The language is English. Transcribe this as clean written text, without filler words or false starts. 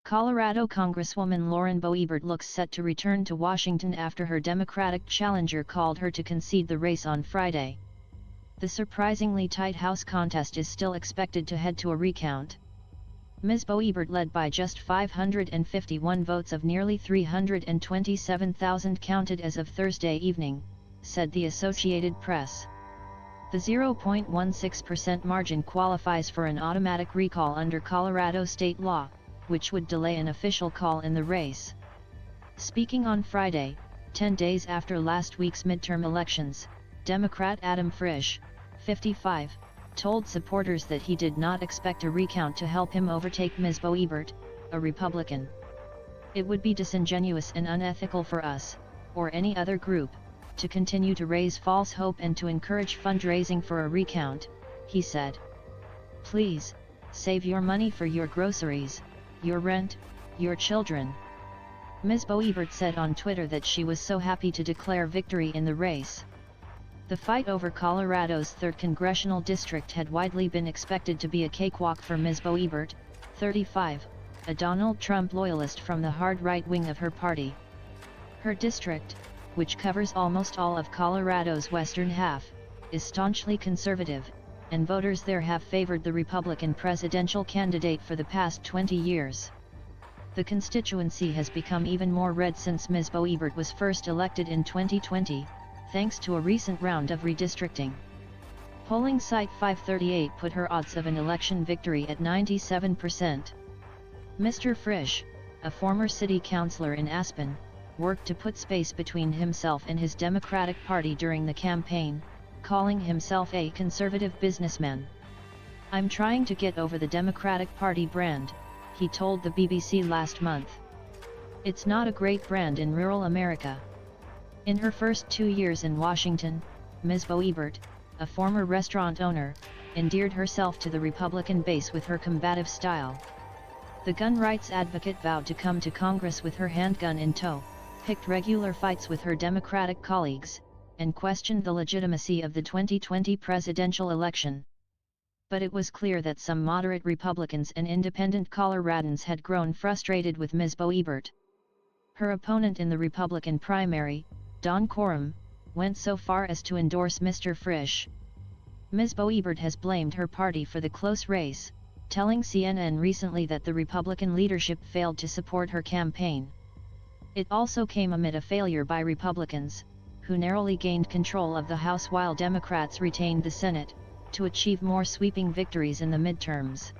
Colorado Congresswoman Lauren Boebert looks set to return to Washington after her Democratic challenger called her to concede the race on Friday. The surprisingly tight House contest is still expected to head to a recount. Ms. Boebert led by just 551 votes of nearly 327,000 counted as of Thursday evening, said the Associated Press. The 0.16% margin qualifies for an automatic recall under Colorado state law, which would delay an official call in the race. Speaking on Friday, 10 days after last week's midterm elections, Democrat Adam Frisch, 55, told supporters that he did not expect a recount to help him overtake Ms. Boebert, a Republican. "It would be disingenuous and unethical for us, or any other group, to continue to raise false hope and to encourage fundraising for a recount," he said. "Please, save your money for your groceries, your rent, your children." Ms. Boebert said on Twitter that she was so happy to declare victory in the race. The fight over Colorado's 3rd congressional district had widely been expected to be a cakewalk for Ms. Boebert, 35, a Donald Trump loyalist from the hard right wing of her party. Her district, which covers almost all of Colorado's western half, is staunchly conservative, and voters there have favored the Republican presidential candidate for the past 20 years. The constituency has become even more red since Ms. Boebert was first elected in 2020, thanks to a recent round of redistricting. Polling site 538 put her odds of an election victory at 97%. Mr. Frisch, a former city councilor in Aspen, worked to put space between himself and his Democratic Party during the campaign, calling himself a conservative businessman. "I'm trying to get over the Democratic Party brand," he told the BBC last month. "It's not a great brand in rural America." In her first 2 years in Washington, Ms. Boebert, a former restaurant owner, endeared herself to the Republican base with her combative style. The gun rights advocate vowed to come to Congress with her handgun in tow, picked regular fights with her Democratic colleagues, and questioned the legitimacy of the 2020 presidential election. But it was clear that some moderate Republicans and independent Coloradans had grown frustrated with Ms. Boebert. Her opponent in the Republican primary, Don Coram, went so far as to endorse Mr. Frisch. Ms. Boebert has blamed her party for the close race, telling CNN recently that the Republican leadership failed to support her campaign. It also came amid a failure by Republicans, who narrowly gained control of the House while Democrats retained the Senate, to achieve more sweeping victories in the midterms.